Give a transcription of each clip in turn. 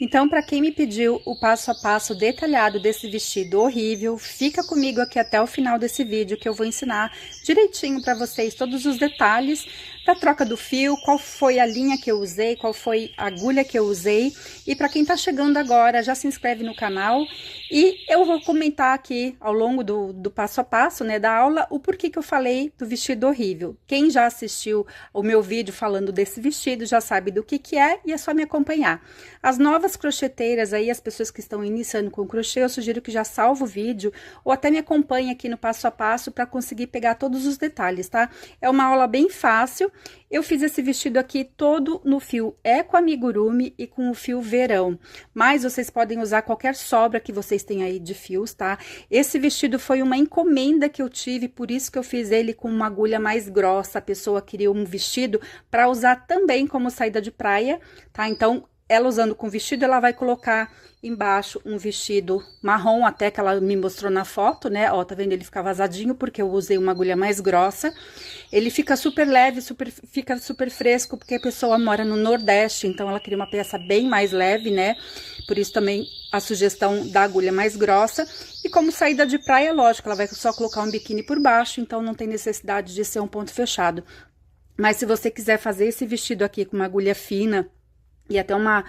Então, para quem me pediu o passo a passo detalhado desse vestido horrível, fica comigo aqui até o final desse vídeo que eu vou ensinar direitinho para vocês todos os detalhes da troca do fio, qual foi a linha que eu usei, qual foi a agulha que eu usei. E para quem tá chegando agora, já se inscreve no canal e eu vou comentar aqui ao longo do passo a passo, né, da aula, o porquê que eu falei do vestido horrível. Quem já assistiu o meu vídeo falando desse vestido já sabe do que é e é só me acompanhar. As novas crocheteiras aí, as pessoas que estão iniciando com crochê, eu sugiro que já salve o vídeo ou até me acompanhe aqui no passo a passo para conseguir pegar todos os detalhes, tá? É uma aula bem fácil. Eu fiz esse vestido aqui todo no fio Eco Amigurumi e com o fio Verão, mas vocês podem usar qualquer sobra que vocês têm aí de fios, tá? Esse vestido foi uma encomenda que eu tive, por isso que eu fiz ele com uma agulha mais grossa. A pessoa queria um vestido para usar também como saída de praia, tá? Então, ela usando com vestido, ela vai colocar embaixo um vestido marrom, até que ela me mostrou na foto, né? Ó, tá vendo? Ele fica vazadinho porque eu usei uma agulha mais grossa. Ele fica super leve, fica super fresco, porque a pessoa mora no Nordeste, então ela queria uma peça bem mais leve, né? Por isso também a sugestão da agulha mais grossa. E como saída de praia, lógico, ela vai só colocar um biquíni por baixo, então não tem necessidade de ser um ponto fechado. Mas se você quiser fazer esse vestido aqui com uma agulha fina, e até uma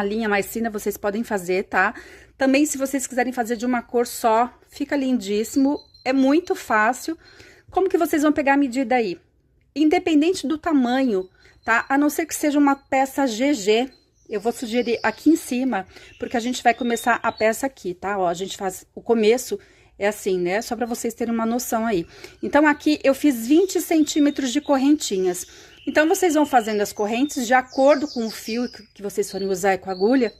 linha mais fina, vocês podem fazer, tá? Também, se vocês quiserem fazer de uma cor só, fica lindíssimo. É muito fácil. Como que vocês vão pegar a medida aí? Independente do tamanho, tá? A não ser que seja uma peça GG, eu vou sugerir aqui em cima, porque a gente vai começar a peça aqui, tá? Ó, a gente faz o começo, é assim, né? Só pra vocês terem uma noção aí. Então, aqui eu fiz 20 centímetros de correntinhas. Então, vocês vão fazendo as correntes de acordo com o fio que vocês forem usar com a agulha,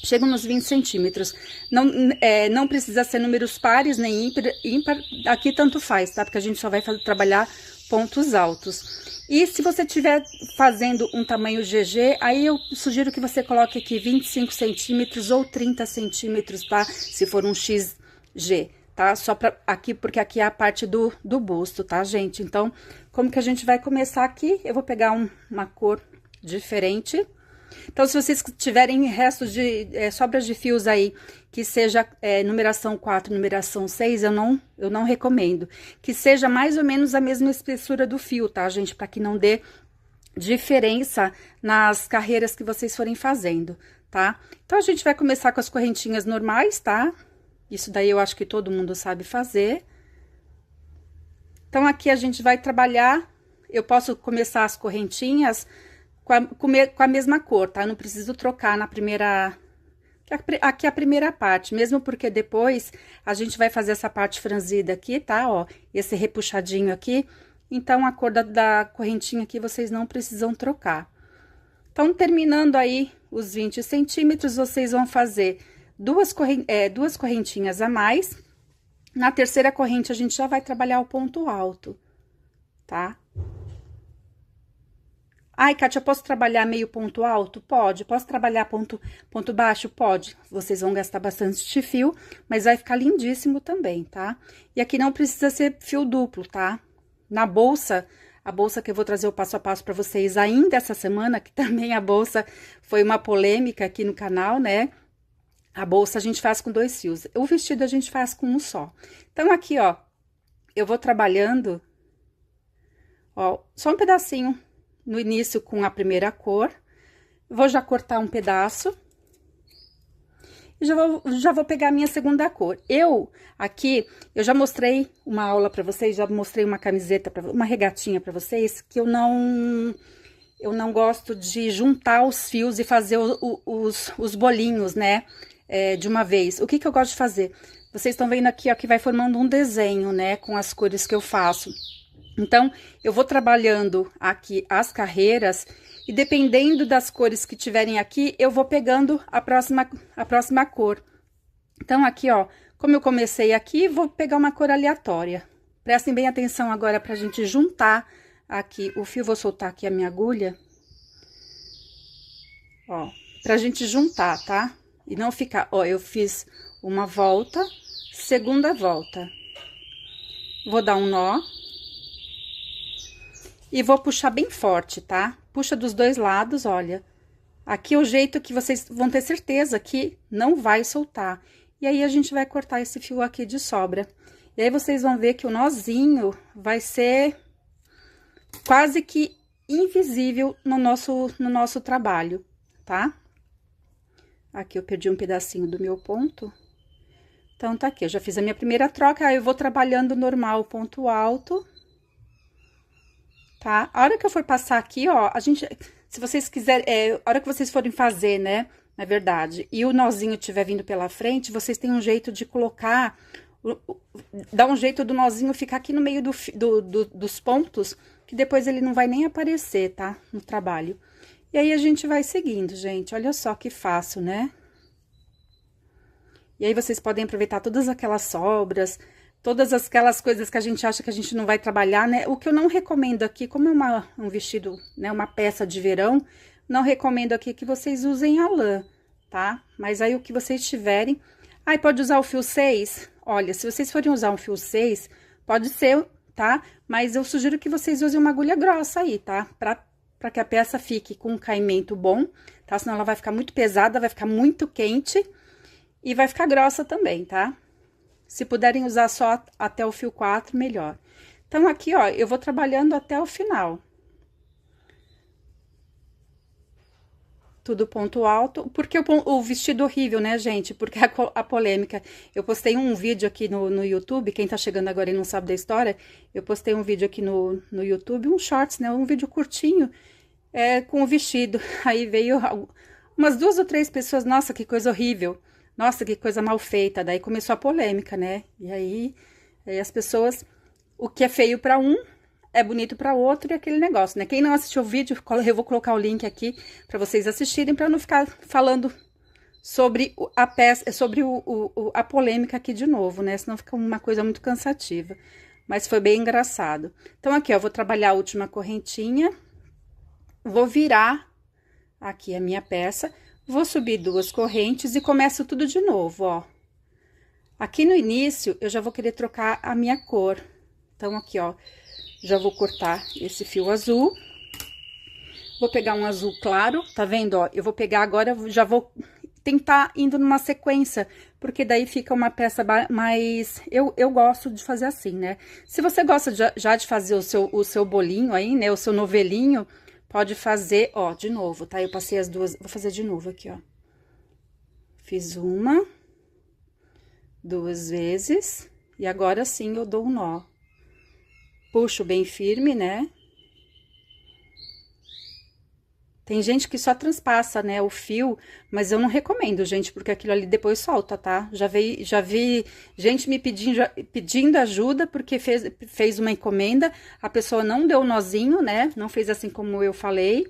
chegam nos 20 centímetros. Não precisa ser números pares nem ímpar, aqui tanto faz, tá? Porque a gente só vai trabalhar pontos altos. E se você estiver fazendo um tamanho GG, aí eu sugiro que você coloque aqui 25 centímetros ou 30 centímetros, tá? Se for um XG. Tá? Só pra aqui, porque aqui é a parte do busto, tá, gente? Então, como que a gente vai começar aqui? Eu vou pegar uma cor diferente. Então, se vocês tiverem restos de sobras de fios aí, que seja numeração 4, numeração 6, eu não recomendo. Que seja mais ou menos a mesma espessura do fio, tá, gente? Para que não dê diferença nas carreiras que vocês forem fazendo, tá? Então, a gente vai começar com as correntinhas normais, tá? Isso daí eu acho que todo mundo sabe fazer. Então, aqui a gente vai trabalhar, eu posso começar as correntinhas com a mesma cor, tá? Eu não preciso trocar na primeira... Aqui é a primeira parte, mesmo porque depois a gente vai fazer essa parte franzida aqui, tá? Ó, esse repuxadinho aqui. Então, a cor da correntinha aqui vocês não precisam trocar. Então, terminando aí os 20 centímetros, vocês vão fazer duas correntinhas a mais. Na terceira corrente, a gente já vai trabalhar o ponto alto, tá? Ai, Kátia, eu posso trabalhar meio ponto alto? Pode. Posso trabalhar ponto baixo? Pode. Vocês vão gastar bastante fio, mas vai ficar lindíssimo também, tá? E aqui não precisa ser fio duplo, tá? Na bolsa, a bolsa que eu vou trazer o passo a passo para vocês ainda essa semana, que também a bolsa foi uma polêmica aqui no canal, né? A bolsa a gente faz com 2 fios, o vestido a gente faz com um só. Então, aqui, ó, eu vou trabalhando, ó, só um pedacinho no início com a primeira cor. Vou já cortar um pedaço. E já vou pegar a minha segunda cor. Aqui, eu já mostrei uma aula pra vocês, já mostrei uma camiseta, uma regatinha pra vocês, que eu não gosto de juntar os fios e fazer os bolinhos, né? De uma vez. O que eu gosto de fazer? Vocês estão vendo aqui, ó, que vai formando um desenho, né, com as cores que eu faço. Então, eu vou trabalhando aqui as carreiras e dependendo das cores que tiverem aqui, eu vou pegando a próxima cor. Então, aqui, ó, como eu comecei aqui, vou pegar uma cor aleatória. Prestem bem atenção agora pra gente juntar aqui o fio, vou soltar aqui a minha agulha. Ó, pra gente juntar, tá? E não ficar, ó, eu fiz uma volta, segunda volta. Vou dar um nó. E vou puxar bem forte, tá? Puxa dos dois lados, olha. Aqui é o jeito que vocês vão ter certeza que não vai soltar. E aí, a gente vai cortar esse fio aqui de sobra. E aí, vocês vão ver que o nozinho vai ser quase que invisível no nosso trabalho, tá? Aqui eu perdi um pedacinho do meu ponto. Então, tá aqui, eu já fiz a minha primeira troca, aí eu vou trabalhando normal, ponto alto. Tá? A hora que eu for passar aqui, ó, se vocês quiserem, a hora que vocês forem fazer, né, na verdade, e o nozinho estiver vindo pela frente, vocês têm um jeito de colocar, dá um jeito do nozinho ficar aqui no meio dos pontos, que depois ele não vai nem aparecer, tá? No trabalho. E aí, a gente vai seguindo, gente. Olha só que fácil, né? E aí, vocês podem aproveitar todas aquelas sobras, todas aquelas coisas que a gente acha que a gente não vai trabalhar, né? O que eu não recomendo aqui, como é um vestido, né? Uma peça de verão, não recomendo aqui que vocês usem a lã, tá? Mas aí, o que vocês tiverem... Ai, pode usar o fio 6? Olha, se vocês forem usar um fio 6, pode ser, tá? Mas eu sugiro que vocês usem uma agulha grossa aí, tá? Pra que a peça fique com um caimento bom, tá? Senão ela vai ficar muito pesada, vai ficar muito quente e vai ficar grossa também, tá? Se puderem usar só até o fio 4, melhor. Então, aqui, ó, eu vou trabalhando até o final. Tudo ponto alto, porque o vestido horrível, né, gente? Porque a polêmica. Eu postei um vídeo aqui no YouTube, quem tá chegando agora e não sabe da história, eu postei um vídeo aqui no YouTube, um shorts, né, um vídeo curtinho, com o vestido. Aí veio umas 2 ou 3 pessoas, nossa, que coisa horrível, nossa, que coisa mal feita. Daí começou a polêmica, né? E aí as pessoas, o que é feio pra um, é bonito para outro, e aquele negócio, né? Quem não assistiu o vídeo, eu vou colocar o link aqui para vocês assistirem, para não ficar falando sobre a peça, sobre a polêmica aqui de novo, né? Senão fica uma coisa muito cansativa. Mas foi bem engraçado. Então, aqui, ó, eu vou trabalhar a última correntinha, vou virar aqui a minha peça, vou subir 2 correntes e começo tudo de novo, ó. Aqui no início, eu já vou querer trocar a minha cor. Então, aqui, ó, já vou cortar esse fio azul. Vou pegar um azul claro, tá vendo, ó? Eu vou pegar agora, já vou tentar indo numa sequência, porque daí fica uma peça mais... Eu gosto de fazer assim, né? Se você gosta já de fazer o seu bolinho aí, né? O seu novelinho, pode fazer, ó, de novo, tá? Eu passei as 2, vou fazer de novo aqui, ó. Fiz 1, 2 vezes, e agora sim eu dou um nó. Puxo bem firme, né? Tem gente que só transpassa, né, o fio, mas eu não recomendo, gente, porque aquilo ali depois solta, tá? Já vi gente me pedindo ajuda porque fez uma encomenda, a pessoa não deu o nozinho, né? Não fez assim como eu falei.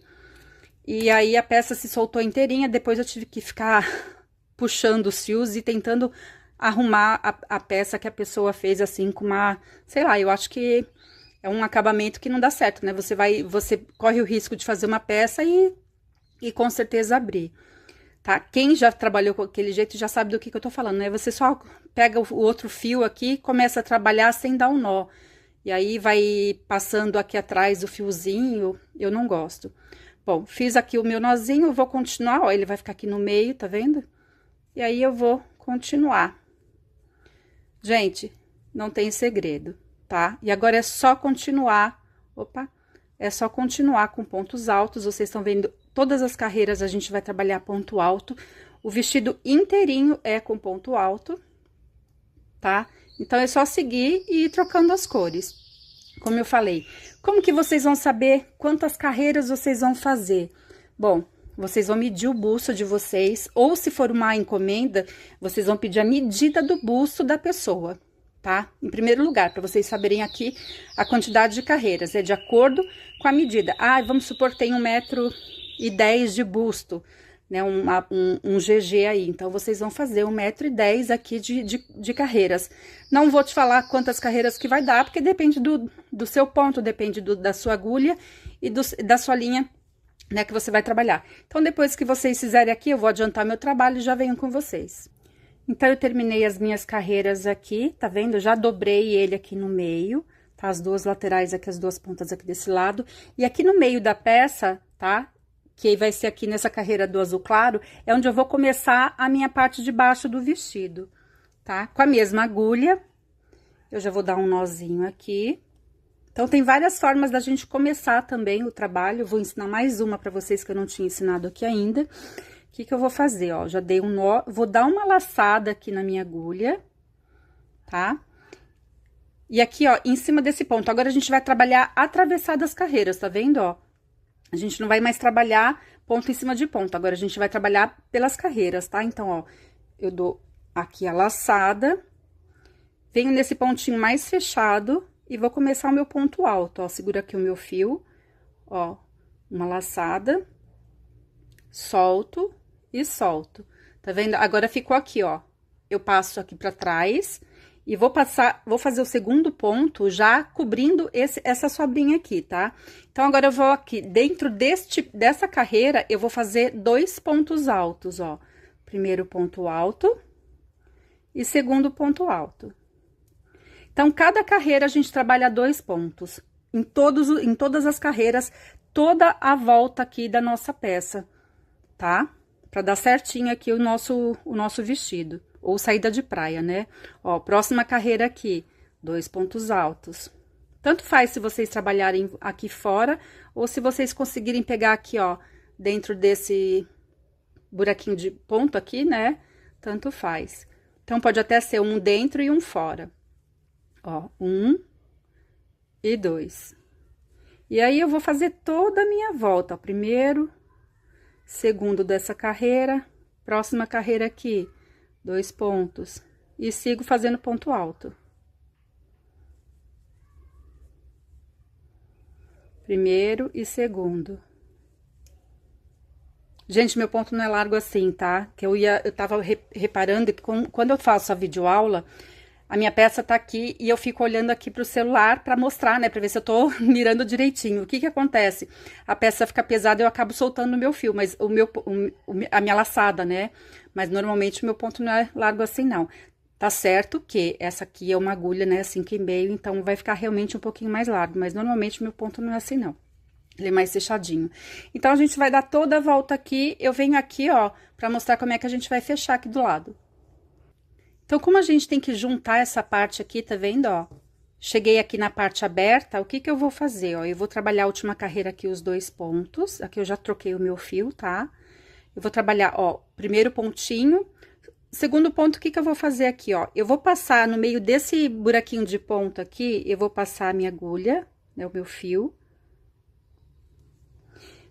E aí a peça se soltou inteirinha, depois eu tive que ficar puxando os fios e tentando arrumar a peça que a pessoa fez assim com uma, sei lá, eu acho que é um acabamento que não dá certo, né? Você corre o risco de fazer uma peça e com certeza abrir, tá? Quem já trabalhou com aquele jeito já sabe do que eu tô falando, né? Você só pega o outro fio aqui, começa a trabalhar sem dar um nó. E aí, vai passando aqui atrás o fiozinho, eu não gosto. Bom, fiz aqui o meu nozinho, vou continuar, ó, ele vai ficar aqui no meio, tá vendo? E aí, eu vou continuar. Gente, não tem segredo, tá? E agora é só continuar, opa, é só continuar com pontos altos. Vocês estão vendo, todas as carreiras a gente vai trabalhar ponto alto. O vestido inteirinho é com ponto alto, tá? Então, é só seguir e ir trocando as cores. Como eu falei, como que vocês vão saber quantas carreiras vocês vão fazer? Bom, vocês vão medir o busto de vocês, ou se for uma encomenda, vocês vão pedir a medida do busto da pessoa, tá? Em primeiro lugar, para vocês saberem aqui a quantidade de carreiras, é de acordo com a medida. Ah, vamos supor que tem 1,10 m de busto, né? Um GG aí. Então, vocês vão fazer 1,10 m aqui de carreiras. Não vou te falar quantas carreiras que vai dar, porque depende do seu ponto, depende da sua agulha e da sua linha, né, que você vai trabalhar. Então, depois que vocês fizerem aqui, eu vou adiantar meu trabalho e já venho com vocês. Então, eu terminei as minhas carreiras aqui, tá vendo? Eu já dobrei ele aqui no meio, tá? As 2 laterais aqui, as 2 pontas aqui desse lado. E aqui no meio da peça, tá? que vai ser aqui nessa carreira do azul claro, é onde eu vou começar a minha parte de baixo do vestido, tá? Com a mesma agulha, eu já vou dar um nozinho aqui. Então, tem várias formas da gente começar também o trabalho. Eu vou ensinar mais uma pra vocês que eu não tinha ensinado aqui ainda. O que que eu vou fazer, ó? Já dei um nó, vou dar uma laçada aqui na minha agulha, tá? E aqui, ó, em cima desse ponto, agora a gente vai trabalhar atravessado as carreiras, tá vendo, ó? A gente não vai mais trabalhar ponto em cima de ponto, agora a gente vai trabalhar pelas carreiras, tá? Então, ó, eu dou aqui a laçada, venho nesse pontinho mais fechado e vou começar o meu ponto alto, ó. Segura aqui o meu fio, ó, uma laçada, solto e solto. Tá vendo? Agora ficou aqui, ó. Eu passo aqui pra trás e vou fazer o segundo ponto já cobrindo essa sobrinha aqui, tá? Então, agora eu vou aqui, dentro dessa carreira, eu vou fazer 2 pontos altos, ó. Primeiro ponto alto e segundo ponto alto. Então, cada carreira a gente trabalha 2 pontos. Em todas as carreiras, toda a volta aqui da nossa peça, tá? Pra dar certinho aqui o nosso vestido. Ou saída de praia, né? Ó, próxima carreira aqui, 2 pontos altos. Tanto faz se vocês trabalharem aqui fora, ou se vocês conseguirem pegar aqui, ó, dentro desse buraquinho de ponto aqui, né? Tanto faz. Então, pode até ser um dentro e um fora. Ó, 1 e 2. E aí, eu vou fazer toda a minha volta, ó, primeiro, segundo dessa carreira, próxima carreira aqui, 2 pontos, e sigo fazendo ponto alto. Primeiro e segundo. Gente, meu ponto não é largo assim, tá? Que eu tava reparando que quando eu faço a videoaula, a minha peça tá aqui e eu fico olhando aqui pro celular pra mostrar, né? Pra ver se eu tô mirando direitinho. O que que acontece? A peça fica pesada e eu acabo soltando o meu fio, mas a minha laçada, né? Mas normalmente o meu ponto não é largo assim, não. Tá certo que essa aqui é uma agulha, né? 5,5, então vai ficar realmente um pouquinho mais largo, mas normalmente o meu ponto não é assim, não. Ele é mais fechadinho. Então, a gente vai dar toda a volta aqui, eu venho aqui, ó, pra mostrar como é que a gente vai fechar aqui do lado. Então, como a gente tem que juntar essa parte aqui, tá vendo, ó? Cheguei aqui na parte aberta, o que que eu vou fazer, ó? Eu vou trabalhar a última carreira aqui, os 2 pontos. Aqui eu já troquei o meu fio, tá? Eu vou trabalhar, ó, primeiro pontinho. Segundo ponto, o que que eu vou fazer aqui, ó? Eu vou passar no meio desse buraquinho de ponto aqui, eu vou passar a minha agulha, né, o meu fio.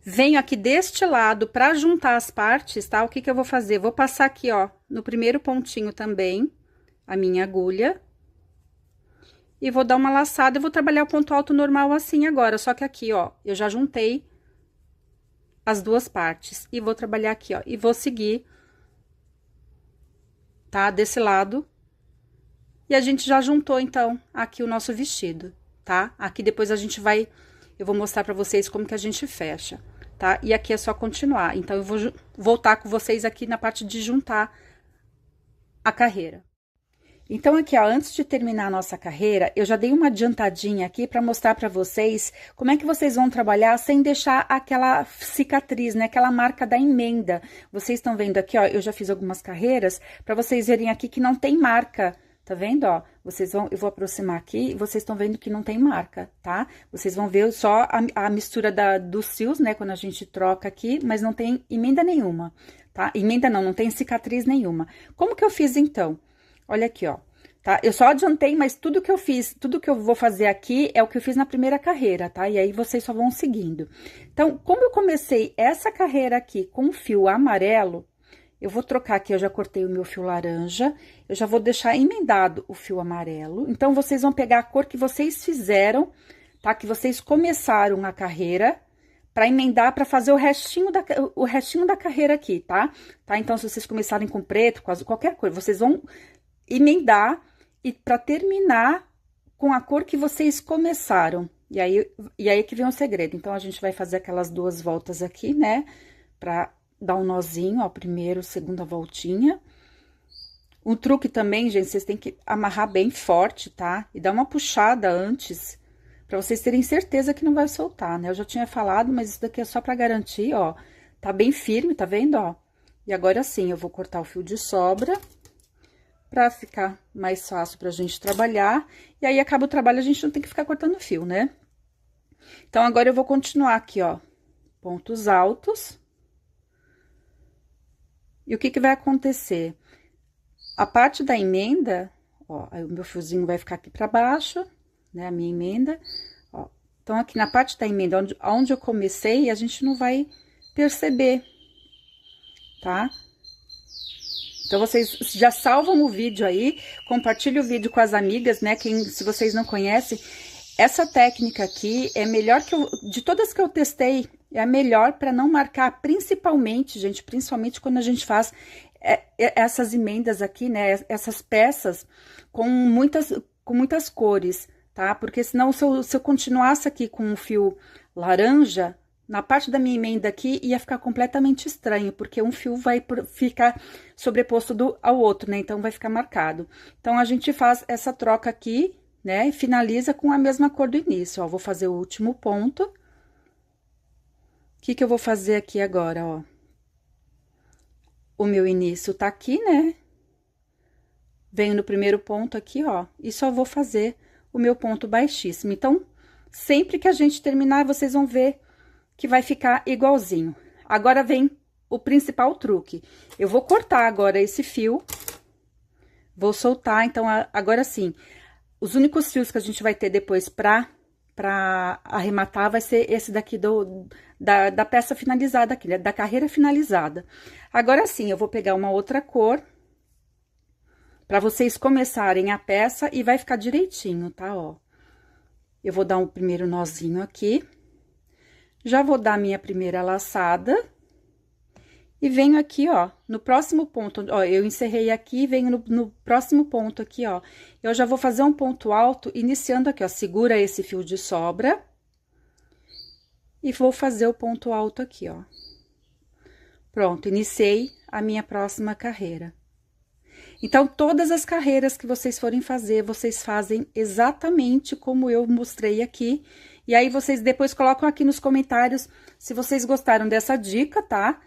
Venho aqui deste lado pra juntar as partes, tá? O que que eu vou fazer? Vou passar aqui, ó, no primeiro pontinho também, a minha agulha. E vou dar uma laçada, eu vou trabalhar o ponto alto normal assim agora, só que aqui, ó, eu já juntei as 2 partes. E vou trabalhar aqui, ó, e vou seguir, tá? Desse lado. E a gente já juntou, então, aqui o nosso vestido, tá? Aqui depois a gente vai, eu vou mostrar pra vocês como que a gente fecha, tá? E aqui é só continuar. Então, eu vou voltar com vocês aqui na parte de juntar a carreira. Então, aqui, ó, antes de terminar a nossa carreira, eu já dei uma adiantadinha aqui pra mostrar pra vocês como é que vocês vão trabalhar sem deixar aquela cicatriz, né? Aquela marca da emenda. Vocês estão vendo aqui, ó, eu já fiz algumas carreiras pra vocês verem aqui que não tem marca. Tá vendo, ó? Eu vou aproximar aqui e vocês estão vendo que não tem marca, tá? Vocês vão ver só a mistura dos fios, né? Quando a gente troca aqui, mas não tem emenda nenhuma, tá? Emenda não tem cicatriz nenhuma. Como que eu fiz, então? Olha aqui, ó, tá? Eu só adiantei, mas tudo que eu fiz, tudo que eu vou fazer aqui é o que eu fiz na primeira carreira, tá? E aí, vocês só vão seguindo. Então, como eu comecei essa carreira aqui com fio amarelo, eu vou trocar aqui, eu já cortei o meu fio laranja, eu já vou deixar emendado o fio amarelo. Então, vocês vão pegar a cor que vocês fizeram, tá? Que vocês começaram a carreira, pra emendar, pra fazer o restinho da carreira aqui, tá? Então, se vocês começarem com preto, qualquer cor, vocês vão emendar e pra terminar com a cor que vocês começaram. E aí que vem o segredo. Então, a gente vai fazer aquelas 2 voltas aqui, né? Pra dar um nozinho, ó, primeiro, segunda voltinha. Um truque também, gente, vocês têm que amarrar bem forte, tá? E dar uma puxada antes, pra vocês terem certeza que não vai soltar, né? Eu já tinha falado, mas isso daqui é só pra garantir, ó. tá bem firme, tá vendo, ó? E agora sim, eu vou cortar o fio de sobra, pra ficar mais fácil pra gente trabalhar. E aí, acaba o trabalho, a gente não tem que ficar cortando fio, né? Então, agora eu vou continuar aqui, ó, pontos altos. E o que que vai acontecer? A parte da emenda, ó, aí o meu fiozinho vai ficar aqui pra baixo, né, a minha emenda, ó. Então, aqui na parte da emenda, onde eu comecei, a gente não vai perceber, tá? Então, vocês já salvam o vídeo aí, compartilhem o vídeo com as amigas, né, se vocês não conhecem. Essa técnica aqui é melhor de todas que eu testei, é a melhor para não marcar, principalmente, gente, principalmente quando a gente faz essas emendas aqui, né, essas peças com muitas cores, tá? Porque senão, se eu continuasse aqui com um fio laranja, na parte da minha emenda aqui, ia ficar completamente estranho, porque um fio vai ficar sobreposto ao outro, né? Então, vai ficar marcado. Então, a gente faz essa troca aqui, né? E finaliza com a mesma cor do início, ó. Vou fazer o último ponto. O que que eu vou fazer aqui agora, ó? O meu início tá aqui, né? Venho no primeiro ponto aqui, ó, e só vou fazer o meu ponto baixíssimo. Então, sempre que a gente terminar, vocês vão ver que vai ficar igualzinho. Agora, vem o principal truque. Eu vou cortar agora esse fio, vou soltar, então, agora sim, os únicos fios que a gente vai ter depois pra arrematar vai ser esse daqui da peça finalizada aqui, né? Da carreira finalizada. Agora sim, eu vou pegar uma outra cor pra vocês começarem a peça e vai ficar direitinho, tá? Ó, eu vou dar um primeiro nozinho aqui, já vou dar minha primeira laçada e venho aqui, ó, no próximo ponto, ó, eu encerrei aqui, venho no próximo ponto aqui, ó, eu já vou fazer um ponto alto, iniciando aqui, ó, segura esse fio de sobra e vou fazer o ponto alto aqui, ó. Pronto, iniciei a minha próxima carreira. Então, todas as carreiras que vocês forem fazer, vocês fazem exatamente como eu mostrei aqui. E aí, vocês depois colocam aqui nos comentários se vocês gostaram dessa dica, tá?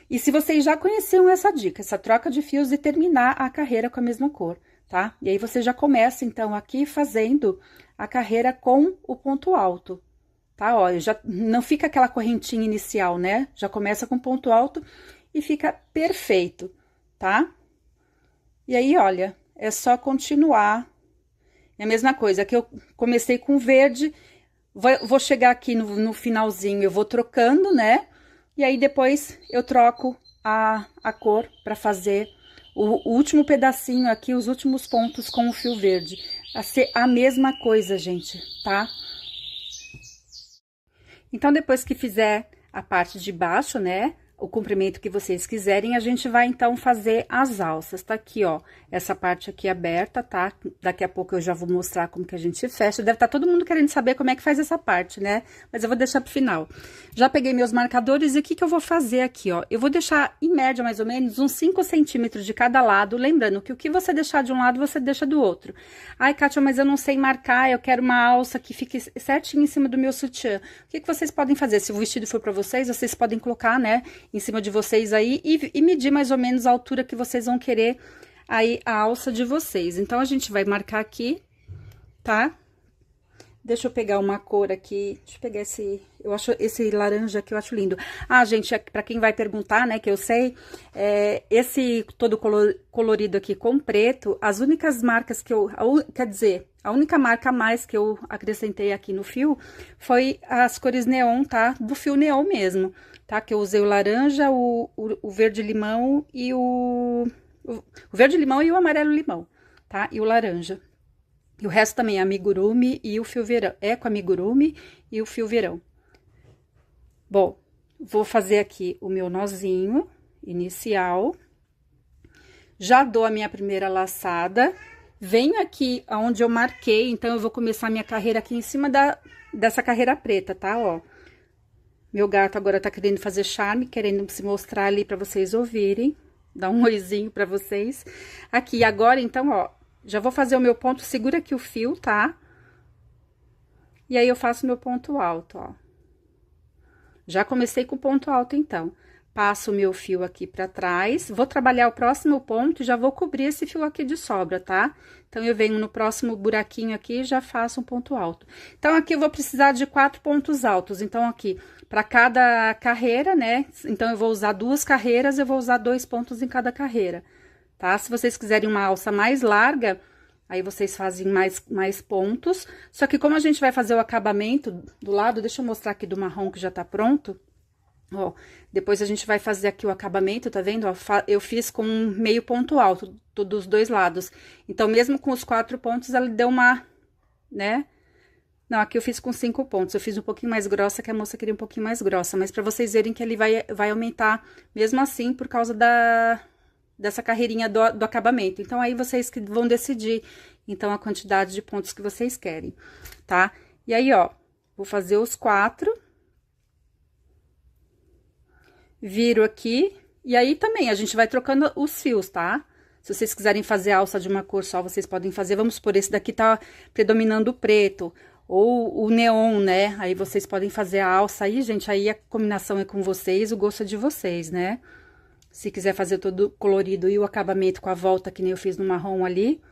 E se vocês já conheciam essa dica, essa troca de fios e terminar a carreira com a mesma cor, tá? E aí, você já começa, então, aqui fazendo a carreira com o ponto alto, tá? Ó, já não fica aquela correntinha inicial, né? Já começa com ponto alto e fica perfeito, tá? E aí, olha, é só continuar. É a mesma coisa, que eu comecei com verde, vou chegar aqui no finalzinho, eu vou trocando, né? E aí, depois, eu troco a cor pra fazer o último pedacinho aqui, os últimos pontos com o fio verde. Vai ser a mesma coisa, gente, tá? Então, depois que fizer a parte de baixo, né? O comprimento que vocês quiserem, a gente vai, então, fazer as alças. Tá aqui, ó, essa parte aqui aberta, tá? Daqui a pouco eu já vou mostrar como que a gente fecha. Deve estar todo mundo querendo saber como é que faz essa parte, né? Mas eu vou deixar pro final. Já peguei meus marcadores e o que que eu vou fazer aqui, ó? Eu vou deixar, em média, mais ou menos, uns 5 centímetros de cada lado. Lembrando que o que você deixar de um lado, você deixa do outro. Ai, Kátia, mas eu não sei marcar, eu quero uma alça que fique certinho em cima do meu sutiã. O que que vocês podem fazer? Se o vestido for pra vocês podem colocar, né, em cima de vocês aí e medir mais ou menos a altura que vocês vão querer aí a alça de vocês. Então, a gente vai marcar aqui, tá? Deixa eu pegar uma cor aqui, deixa eu pegar esse laranja aqui, eu acho lindo. Ah, gente, pra quem vai perguntar, né, que eu sei, esse todo colorido aqui com preto, as únicas marcas que quer dizer, a única marca a mais que eu acrescentei aqui no fio foi as cores neon, tá? Do fio neon mesmo, tá? Que eu usei o laranja, o verde-limão e o verde-limão e o amarelo-limão, tá? E o laranja. E o resto também é amigurumi e o fio verão. É com amigurumi e o fio verão. Bom, vou fazer aqui o meu nozinho inicial. Já dou a minha primeira laçada. Venho aqui onde eu marquei, então, eu vou começar minha carreira aqui em cima dessa carreira preta, tá? Ó, meu gato agora tá querendo fazer charme, querendo se mostrar ali pra vocês ouvirem. Dar um oizinho pra vocês. Aqui, agora, então, ó, já vou fazer o meu ponto, segura aqui o fio, tá? E aí, eu faço meu ponto alto, ó. Já comecei com o ponto alto, então. passo o meu fio aqui pra trás, vou trabalhar o próximo ponto e já vou cobrir esse fio aqui de sobra, tá? Então, eu venho no próximo buraquinho aqui e já faço um ponto alto. Então, aqui eu vou precisar de 4 pontos altos. Então, aqui, para cada carreira, né? Então, eu vou usar 2 carreiras, eu vou usar 2 pontos em cada carreira, tá? Se vocês quiserem uma alça mais larga, aí vocês fazem mais pontos. Só que como a gente vai fazer o acabamento do lado, deixa eu mostrar aqui do marrom que já tá pronto. Ó, depois a gente vai fazer aqui o acabamento, tá vendo? Ó, eu fiz com meio ponto alto dos 2 lados. Então, mesmo com os 4 pontos, ela deu uma, né? Não, aqui eu fiz com 5 pontos. Eu fiz um pouquinho mais grossa, que a moça queria um pouquinho mais grossa. Mas pra vocês verem que ele vai aumentar, mesmo assim, por causa dessa carreirinha do acabamento. Então, aí vocês que vão decidir, então, a quantidade de pontos que vocês querem, tá? E aí, ó, vou fazer os 4. Viro aqui, e aí também a gente vai trocando os fios, tá? Se vocês quiserem fazer alça de uma cor só, vocês podem fazer. Vamos supor, esse daqui tá predominando o preto, ou o neon, né? Aí vocês podem fazer a alça aí, gente, aí a combinação é com vocês, o gosto é de vocês, né? Se quiser fazer todo colorido e o acabamento com a volta, que nem eu fiz no marrom ali.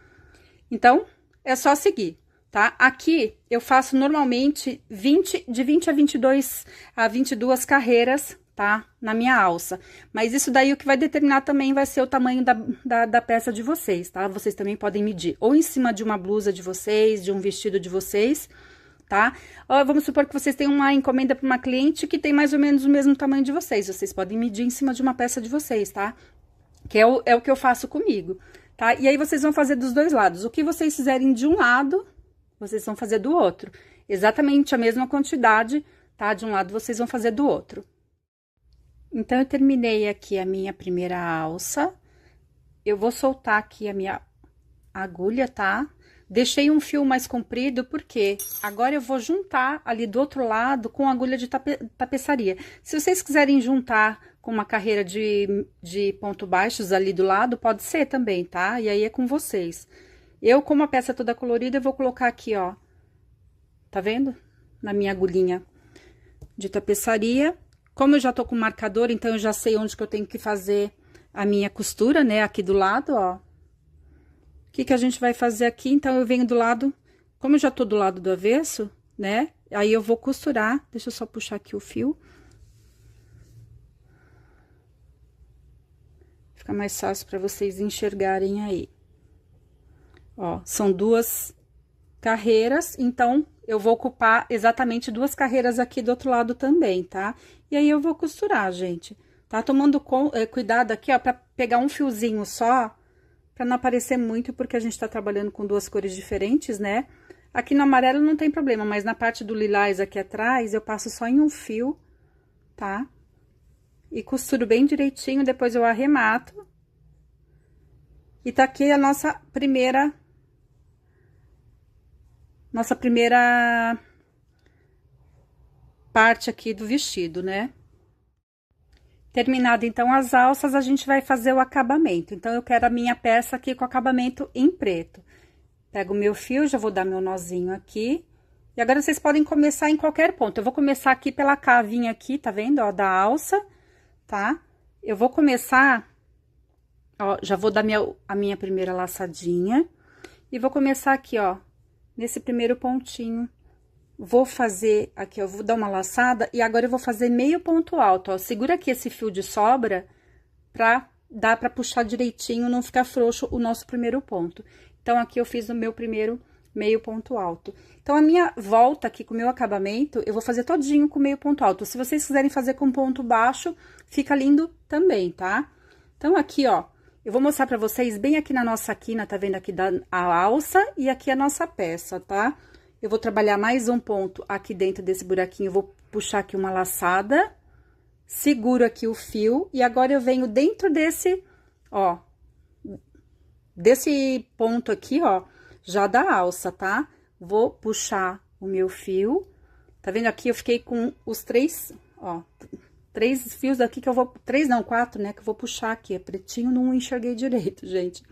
Então, é só seguir, tá? Aqui, eu faço normalmente de 20 a 22 carreiras, tá? Na minha alça. Mas isso daí, o que vai determinar também vai ser o tamanho da peça de vocês, tá? Vocês também podem medir ou em cima de uma blusa de vocês, de um vestido de vocês, tá? Ó, vamos supor que vocês têm uma encomenda para uma cliente que tem mais ou menos o mesmo tamanho de vocês. Vocês podem medir em cima de uma peça de vocês, tá? Que é o que eu faço comigo, tá? E aí, vocês vão fazer dos 2 lados. O que vocês fizerem de um lado, vocês vão fazer do outro. Exatamente a mesma quantidade, tá? De um lado, vocês vão fazer do outro. Então, eu terminei aqui a minha primeira alça. Eu vou soltar aqui a minha agulha, tá? Deixei um fio mais comprido, porque agora eu vou juntar ali do outro lado com agulha de tapeçaria. Se vocês quiserem juntar com uma carreira de ponto baixos ali do lado, pode ser também, tá? E aí é com vocês. Eu, como a peça é toda colorida, eu vou colocar aqui, ó. Tá vendo? Na minha agulhinha de tapeçaria. Como eu já tô com marcador, então eu já sei onde que eu tenho que fazer a minha costura, né? Aqui do lado, ó. O que que a gente vai fazer aqui? Então, eu venho do lado, como eu já tô do lado do avesso, né? Aí, eu vou costurar, deixa eu só puxar aqui o fio. Fica mais fácil pra vocês enxergarem aí. Ó, são 2 carreiras, então, eu vou ocupar exatamente 2 carreiras aqui do outro lado também, tá? E aí, eu vou costurar, gente, tá? Tomando cuidado aqui, ó, pra pegar um fiozinho só, pra não aparecer muito, porque a gente tá trabalhando com 2 cores diferentes, né? Aqui no amarelo não tem problema, mas na parte do lilás aqui atrás, eu passo só em um fio, tá? E costuro bem direitinho, depois eu arremato. E tá aqui a nossa primeira parte aqui do vestido, né? Terminado, então, as alças, a gente vai fazer o acabamento. Então, eu quero a minha peça aqui com acabamento em preto. Pego o meu fio, já vou dar meu nozinho aqui. E agora, vocês podem começar em qualquer ponto. Eu vou começar aqui pela cavinha aqui, tá vendo? Ó, da alça, tá? Eu vou começar, ó, já vou dar a minha primeira laçadinha. E vou começar aqui, ó, nesse primeiro pontinho. Vou fazer aqui, ó, vou dar uma laçada e agora eu vou fazer meio ponto alto, ó. Segura aqui esse fio de sobra pra dar pra puxar direitinho, não ficar frouxo o nosso primeiro ponto. Então, aqui eu fiz o meu primeiro meio ponto alto. Então, a minha volta aqui com o meu acabamento, eu vou fazer todinho com meio ponto alto. Se vocês quiserem fazer com ponto baixo, fica lindo também, tá? Então, aqui, ó, eu vou mostrar pra vocês bem aqui na nossa quina, tá vendo aqui a alça e aqui a nossa peça, tá? Eu vou trabalhar mais um ponto aqui dentro desse buraquinho, eu vou puxar aqui uma laçada, seguro aqui o fio, e agora eu venho dentro desse, ó, desse ponto aqui, ó, já da alça, tá? Vou puxar o meu fio, tá vendo aqui? Eu fiquei com os 3, ó, 3 fios daqui que eu vou, 3 não, 4, né, que eu vou puxar aqui, é pretinho, não enxerguei direito, gente.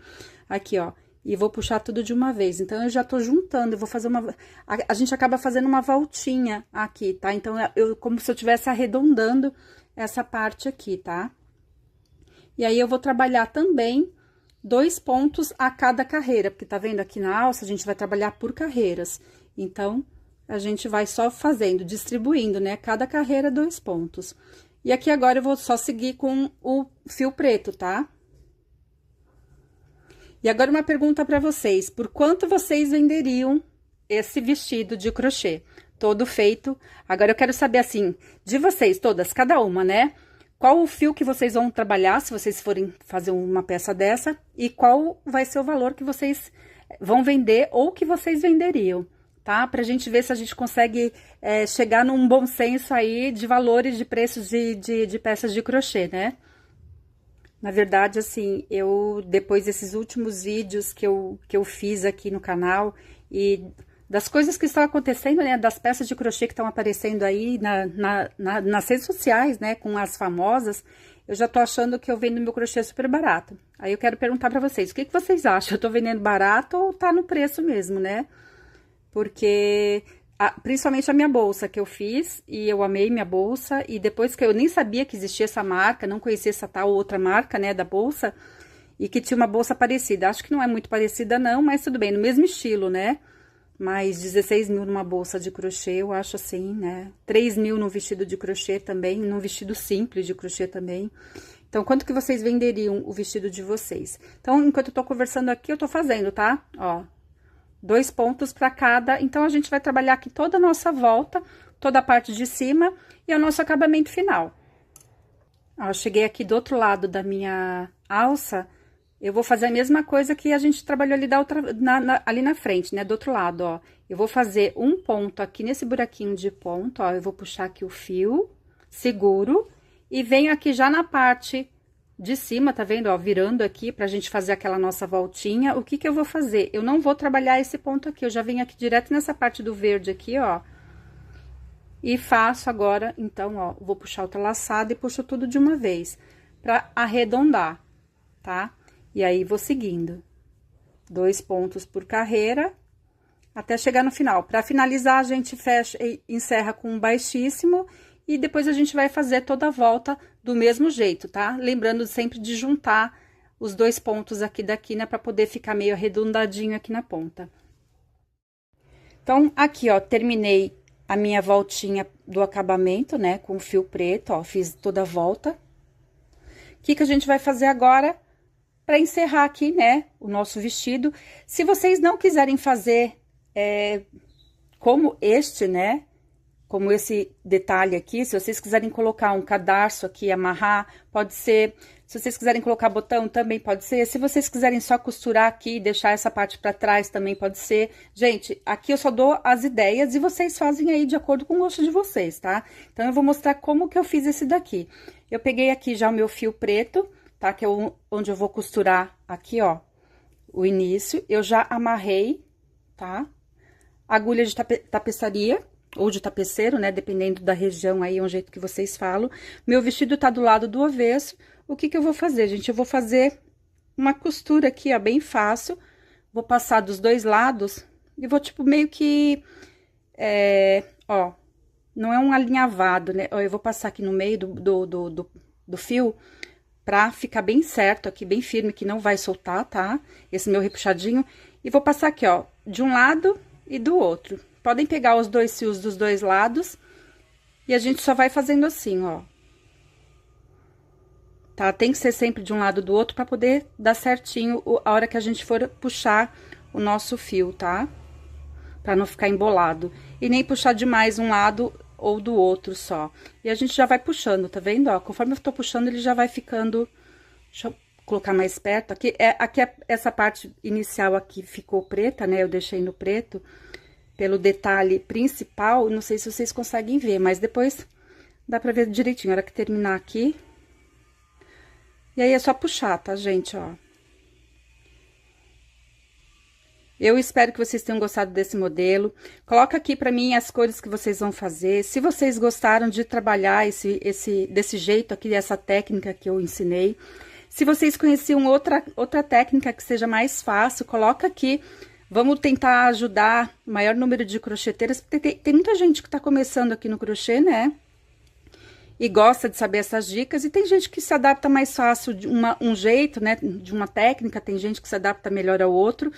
Aqui, ó. E vou puxar tudo de uma vez. Então, eu já tô juntando, eu vou fazer uma... A gente acaba fazendo uma voltinha aqui, tá? Então, como se eu estivesse arredondando essa parte aqui, tá? E aí, eu vou trabalhar também 2 pontos a cada carreira, porque tá vendo aqui na alça, a gente vai trabalhar por carreiras. Então, a gente vai só fazendo, distribuindo, né? Cada carreira 2 pontos. E aqui agora eu vou só seguir com o fio preto, tá? E agora uma pergunta para vocês: por quanto vocês venderiam esse vestido de crochê? Todo feito. Agora eu quero saber, assim, de vocês todas, cada uma, né? Qual o fio que vocês vão trabalhar, se vocês forem fazer uma peça dessa, e qual vai ser o valor que vocês vão vender ou que vocês venderiam, tá? Pra gente ver se a gente consegue chegar num bom senso aí de valores, de preços de peças de crochê, né? Na verdade, assim, depois desses últimos vídeos que eu fiz aqui no canal e das coisas que estão acontecendo, né, das peças de crochê que estão aparecendo aí nas redes sociais, né, com as famosas, eu já tô achando que eu vendo meu crochê super barato. Aí eu quero perguntar pra vocês, o que vocês acham? Eu tô vendendo barato ou tá no preço mesmo, né? Porque, principalmente a minha bolsa que eu fiz, e eu amei minha bolsa, e depois que eu nem sabia que existia essa marca, não conhecia essa tal outra marca, né, da bolsa, e que tinha uma bolsa parecida. Acho que não é muito parecida não, mas tudo bem, no mesmo estilo, né? Mas 16 mil numa bolsa de crochê, eu acho assim, né? 3 mil num vestido de crochê também, num vestido simples de crochê também. Então, quanto que vocês venderiam o vestido de vocês? Então, enquanto eu tô conversando aqui, eu tô fazendo, tá? Ó, 2 pontos pra cada. Então, a gente vai trabalhar aqui toda a nossa volta, toda a parte de cima e o nosso acabamento final. Ó, eu cheguei aqui do outro lado da minha alça. Eu vou fazer a mesma coisa que a gente trabalhou ali, ali na frente, né? Do outro lado, ó. Eu vou fazer um ponto aqui nesse buraquinho de ponto, ó. Eu vou puxar aqui o fio, seguro, e venho aqui já na parte de cima, tá vendo, ó? Virando aqui pra gente fazer aquela nossa voltinha. O que que eu vou fazer? Eu não vou trabalhar esse ponto aqui, eu já venho aqui direto nessa parte do verde aqui, ó. E faço agora, então, ó, vou puxar outra laçada e puxo tudo de uma vez, pra arredondar, tá? E aí, vou seguindo. 2 pontos por carreira, até chegar no final. Para finalizar, a gente fecha e encerra com um baixíssimo, e depois a gente vai fazer toda a volta do mesmo jeito, tá? Lembrando sempre de juntar os 2 pontos aqui da quina, para poder ficar meio arredondadinho aqui na ponta. Então, aqui, ó, terminei a minha voltinha do acabamento, né? Com o fio preto, ó, fiz toda a volta. O que que a gente vai fazer agora? Para encerrar aqui, né, o nosso vestido. Se vocês não quiserem fazer como este, né, como esse detalhe aqui, se vocês quiserem colocar um cadarço aqui, amarrar, pode ser. Se vocês quiserem colocar botão, também pode ser. Se vocês quiserem só costurar aqui e deixar essa parte para trás, também pode ser. Gente, aqui eu só dou as ideias e vocês fazem aí de acordo com o gosto de vocês, tá? Então, eu vou mostrar como que eu fiz esse daqui. Eu peguei aqui já o meu fio preto, tá? Que é onde eu vou costurar aqui, ó, o início. Eu já amarrei, tá? Agulha de tapeçaria, ou de tapeceiro, né? Dependendo da região aí, é um jeito que vocês falam. Meu vestido tá do lado do avesso. O que que eu vou fazer, gente? Eu vou fazer uma costura aqui, ó, bem fácil. Vou passar dos 2 lados e vou, tipo, meio que... ó, não é um alinhavado, né? Ó, eu vou passar aqui no meio do fio... Pra ficar bem certo aqui, bem firme, que não vai soltar, tá? Esse meu repuxadinho. E vou passar aqui, ó, de um lado e do outro. Podem pegar os 2 fios dos 2 lados. E a gente só vai fazendo assim, ó. Tá? Tem que ser sempre de um lado do outro pra poder dar certinho a hora que a gente for puxar o nosso fio, tá? Pra não ficar embolado. E nem puxar demais um lado ou do outro só. E a gente já vai puxando, tá vendo? Ó, conforme eu tô puxando, ele já vai ficando... Deixa eu colocar mais perto. Aqui, essa parte inicial aqui ficou preta, né? Eu deixei no preto, pelo detalhe principal. Não sei se vocês conseguem ver, mas depois dá pra ver direitinho. A hora que terminar aqui. E aí, é só puxar, tá, gente? Ó. Eu espero que vocês tenham gostado desse modelo. Coloca aqui pra mim as cores que vocês vão fazer. Se vocês gostaram de trabalhar desse jeito aqui, dessa técnica que eu ensinei. Se vocês conheciam outra técnica que seja mais fácil, coloca aqui. Vamos tentar ajudar o maior número de crocheteiras, porque tem muita gente que tá começando aqui no crochê, né? e gosta de saber essas dicas, e tem gente que se adapta mais fácil de um jeito, né, de uma técnica, tem gente que se adapta melhor ao outro,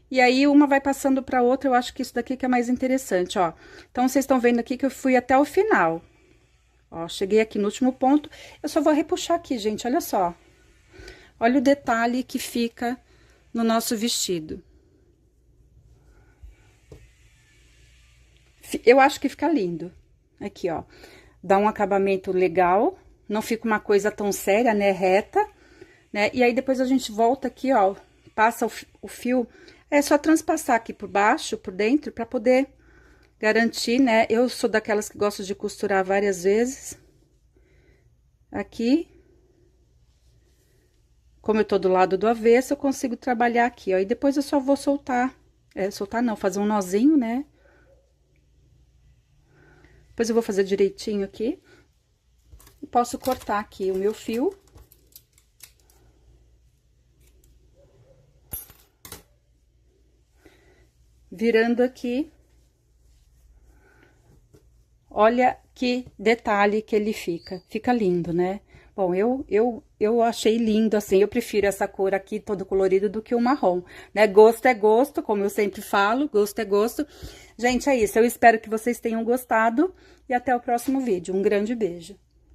e aí uma vai passando para outra. Eu acho que isso daqui que é mais interessante, ó. Então, vocês estão vendo aqui que eu fui até o final. Ó, cheguei aqui no último ponto, eu só vou repuxar aqui, gente, olha só. Olha o detalhe que fica no nosso vestido. Eu acho que fica lindo. Aqui, ó. Dá um acabamento legal, não fica uma coisa tão séria, né, reta, né? E aí, depois a gente volta aqui, ó, passa o fio, é só transpassar aqui por baixo, por dentro, pra poder garantir, né? Eu sou daquelas que gosto de costurar várias vezes. Aqui. Como eu tô do lado do avesso, eu consigo trabalhar aqui, ó. E depois eu só vou soltar, soltar não, fazer um nozinho, né? Depois eu vou fazer direitinho aqui. E posso cortar aqui o meu fio. Virando aqui. Olha que detalhe que ele fica. Fica lindo, né? Bom, eu achei lindo, assim, eu prefiro essa cor aqui, todo colorido, do que o marrom, né? Gosto é gosto, como eu sempre falo, gosto é gosto. Gente, é isso, eu espero que vocês tenham gostado e até o próximo vídeo. Um grande beijo.